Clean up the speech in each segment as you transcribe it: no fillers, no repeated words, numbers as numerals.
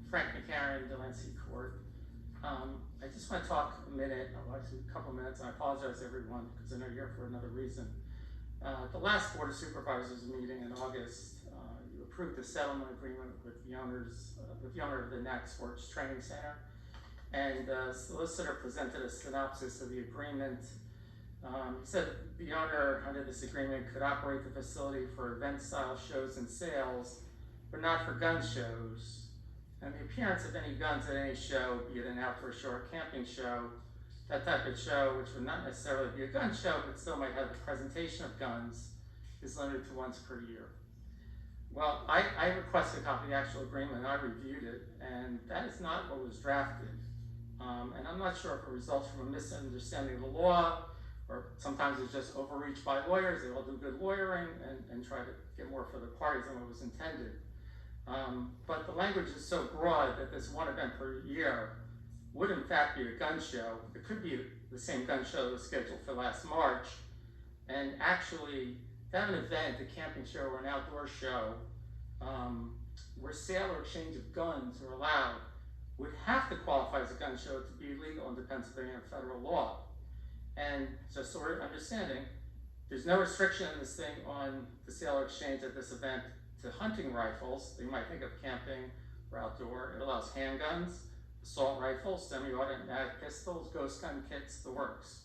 Frank McCarron, Delancey Court. I just want to talk a minute, actually a couple minutes, and I apologize everyone because I know you're here for another reason. The last Board of Supervisors meeting in August, you approved the settlement agreement with the owner of the NAC Sports Training Center, and the solicitor presented a synopsis of the agreement. He said the owner under this agreement could operate the facility for event-style shows and sales, but not for gun shows. And the appearance of any guns at any show, be it an outdoor show or camping show, that type of show, which would not necessarily be a gun show, but still might have the presentation of guns, is limited to once per year. Well, I requested a copy of the actual agreement, and I reviewed it, and that is not what was drafted. And I'm not sure if it results from a misunderstanding of the law, or sometimes it's just overreach by lawyers. They all do good lawyering and try to get more for the parties than what was intended. But the language is so broad that this one event per year would in fact be a gun show. It could be the same gun show that was scheduled for last March. And actually, to have an event, a camping show or an outdoor show, where sale or exchange of guns are allowed, would have to qualify as a gun show to be legal under Pennsylvania federal law. And just so we're understanding, there's no restriction in this thing on the sale or exchange at this event to hunting rifles. You might think of camping or outdoor. It allows handguns, assault rifles, semi-automatic pistols, ghost gun kits, the works.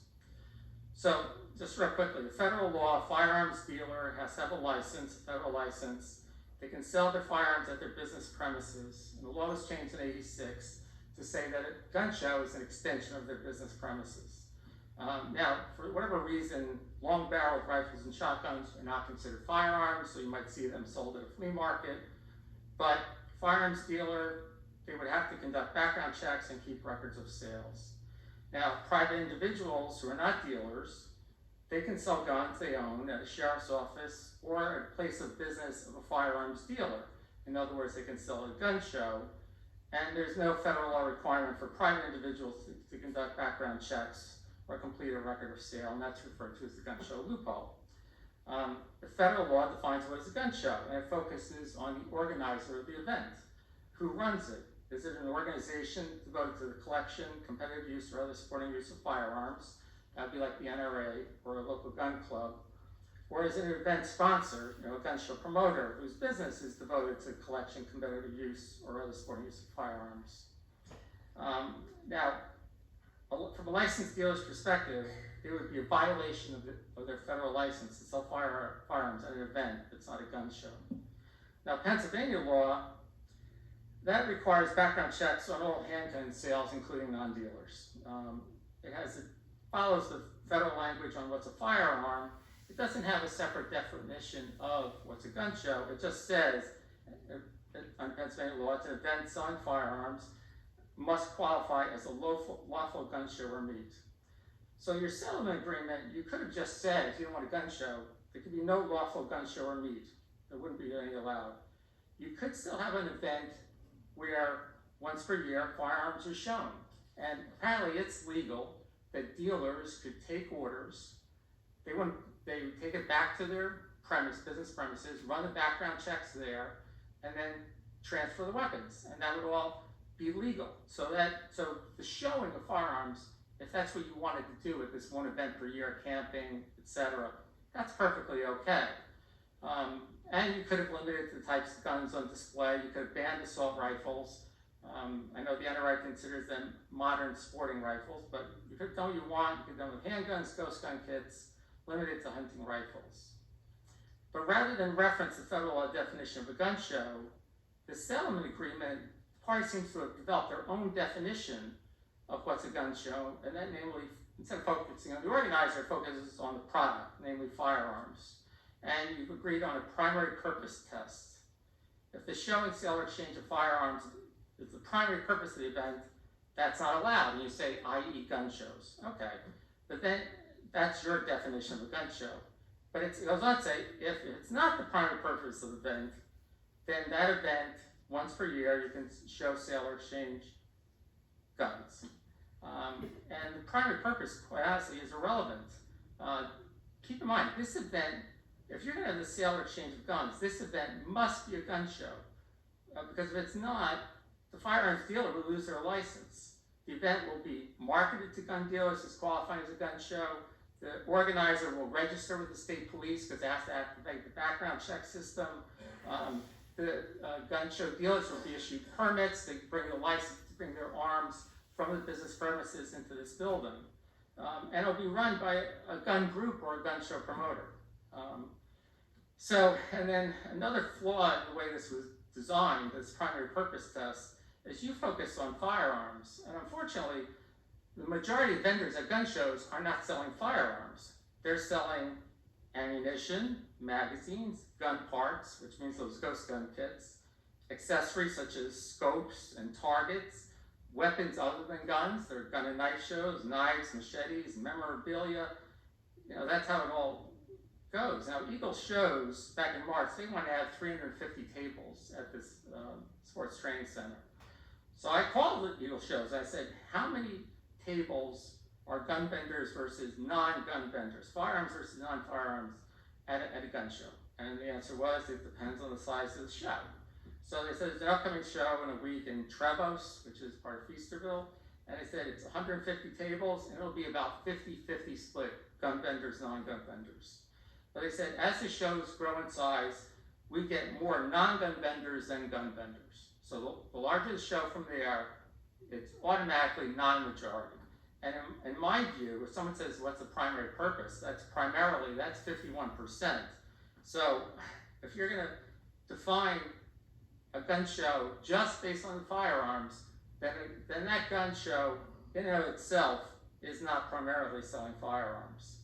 So just real quickly, the federal law, a firearms dealer has to have a license, a federal license. They can sell their firearms at their business premises. And the law was changed in '86 to say that a gun show is an extension of their business premises. Now, for whatever reason, long-barreled rifles and shotguns are not considered firearms, so you might see them sold at a flea market. But firearms dealer, they would have to conduct background checks and keep records of sales. Now, private individuals who are not dealers, they can sell guns they own at a sheriff's office or at a place of business of a firearms dealer. In other words, they can sell at a gun show, and there's no federal law requirement for private individuals to conduct background checks or complete a record of sale, and that's referred to as the gun show loophole. The federal law defines what is a gun show, and it focuses on the organizer of the event. Who runs it? Is it an organization devoted to the collection, competitive use, or other sporting use of firearms? That would be like the NRA or a local gun club. Or is it an event sponsor, a gun show promoter, whose business is devoted to collection, competitive use, or other sporting use of firearms? Now, from a licensed dealer's perspective, it would be a violation of their federal license to sell firearms at an event that's not a gun show. Now, Pennsylvania law, that requires background checks on all handgun sales, including non-dealers. It follows the federal language on what's a firearm. It doesn't have a separate definition of what's a gun show. It just says, on Pennsylvania law, it's an event selling firearms, must qualify as a lawful gun show or meet. So your settlement agreement, you could have just said, if you don't want a gun show, there could be no lawful gun show or meet. There wouldn't be any allowed. You could still have an event where once per year firearms are shown. And apparently it's legal that dealers could take orders. They would take it back to their business premises, run the background checks there, and then transfer the weapons. And that would all be legal. So the showing of firearms, if that's what you wanted to do at this one event per year, camping, etc., that's perfectly okay. And you could have limited the types of guns on display. You could have banned assault rifles. I know the NRA considers them modern sporting rifles, but you could have done what you want. You could have done with handguns, ghost gun kits, limited to hunting rifles. But rather than reference the federal law definition of a gun show, the settlement agreement, the party seems to have developed their own definition of what's a gun show, and that namely, instead of focusing on the organizer, it focuses on the product, namely firearms. And you've agreed on a primary purpose test. If the show and sale or exchange of firearms is the primary purpose of the event, that's not allowed. And you say, i.e. gun shows. Okay, but then that's your definition of a gun show. But it goes on to say, if it's not the primary purpose of the event, then that event, once per year, you can show, sale, or exchange guns. And the primary purpose, quite honestly, is irrelevant. Keep in mind, this event, if you're going to have the sale or exchange of guns, this event must be a gun show. Because if it's not, the firearms dealer will lose their license. The event will be marketed to gun dealers as qualifying as a gun show. The organizer will register with the state police because they have to activate the background check system. The gun show dealers will be issued permits to bring the license, to bring their arms from the business premises into this building. And it'll be run by a gun group or a gun show promoter. And then another flaw in the way this was designed, this primary purpose test, is you focus on firearms. And unfortunately, the majority of vendors at gun shows are not selling firearms. They're selling ammunition, magazines, gun parts, which means those ghost gun kits, accessories such as scopes and targets, weapons other than guns. There are gun and knife shows, knives, machetes, memorabilia. That's how it all goes. Now, Eagle shows back in March, they want to have 350 tables at this sports training center. So I called the Eagle shows. I said, how many tables are gun vendors versus non-gun vendors, firearms versus non-firearms at a gun show? And the answer was, it depends on the size of the show. So they said, there's an upcoming show in a week in Trevos, which is part of Feasterville. And they said it's 150 tables, and it'll be about 50-50 split, gun vendors, non-gun vendors. But they said, as the shows grow in size, we get more non-gun vendors than gun vendors. So the larger the show from there, it's automatically non-majority. And in my view, if someone says, what's the primary purpose? That's 51%. So if you're gonna define a gun show just based on the firearms, then that gun show in and of itself is not primarily selling firearms.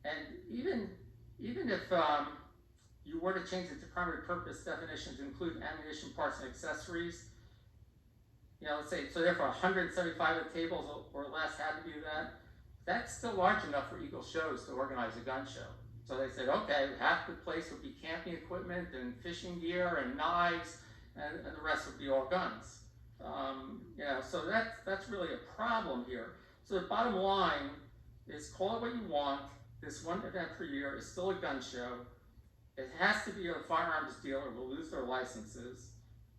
And even if you were to change it to primary purpose definition to include ammunition, parts, and accessories, let's say, so therefore 175 of the tables or less had to do that, that's still large enough for Eagle shows to organize a gun show. So they said, okay, half the place would be camping equipment and fishing gear and knives, and the rest would be all guns. So that's really a problem here. So the bottom line is, call it what you want. This one event per year is still a gun show. It has to be a firearms dealer will lose their licenses.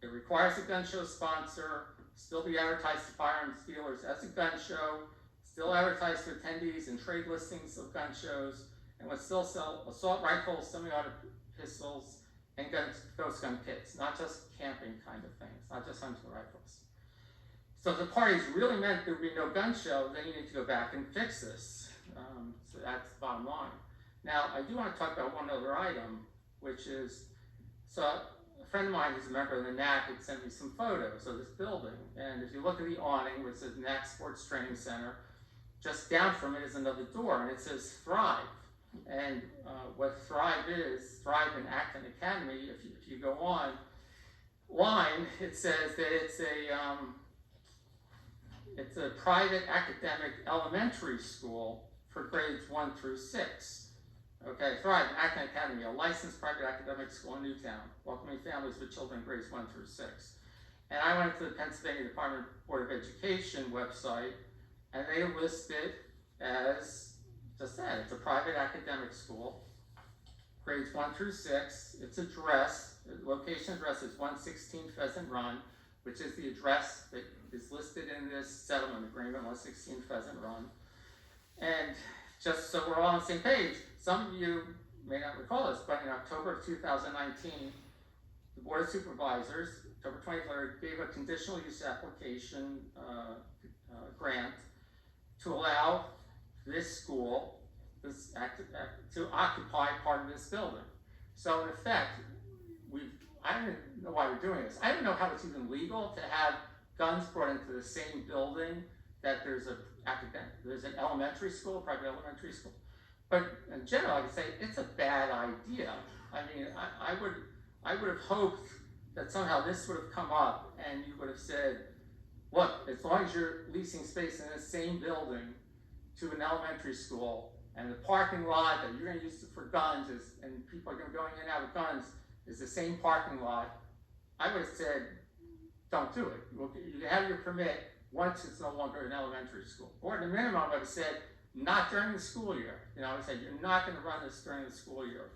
It requires a gun show sponsor, still be advertised to firearms dealers as a gun show, still advertised to attendees and trade listings of gun shows, and would still sell assault rifles, semi-auto pistols, and ghost gun kits, not just camping kind of things, not just hunting rifles. So if the parties really meant there would be no gun show, then you need to go back and fix this. So that's the bottom line. Now, I do want to talk about one other item, which is, so a friend of mine who's a member of the NAC had sent me some photos of this building. And if you look at the awning, which says NAC Sports Training Center, just down from it is another door, and it says Thrive. And what Thrive is, Thrive in Acton Academy, if you go online, it says that it's a private academic elementary school for grades 1 through 6. Okay, Thrive, Acton Academy, a licensed private academic school in Newtown, welcoming families with children grades 1 through 6. And I went to the Pennsylvania Department Board of Education website, and they list it as just that. It's a private academic school, grades 1 through 6. Its address, location address is 116 Pheasant Run, which is the address that is listed in this settlement agreement, 116 Pheasant Run. And just so we're all on the same page, some of you may not recall this, but in October of 2019, the Board of Supervisors, October 23rd, gave a conditional use application grant to allow this school to occupy part of this building. So in effect, I don't know why we're doing this. I don't know how it's even legal to have guns brought into the same building that there's an elementary school, private elementary school. But in general, I would say it's a bad idea. I mean, I would have hoped that somehow this would have come up and you would have said, look, as long as you're leasing space in the same building to an elementary school, and the parking lot that you're going to use for guns and people are going to go in and out with guns is the same parking lot, I would have said, don't do it. You have your permit once it's no longer an elementary school. Or at the minimum, I would have said, not during the school year. I would say, you're not going to run this during the school year.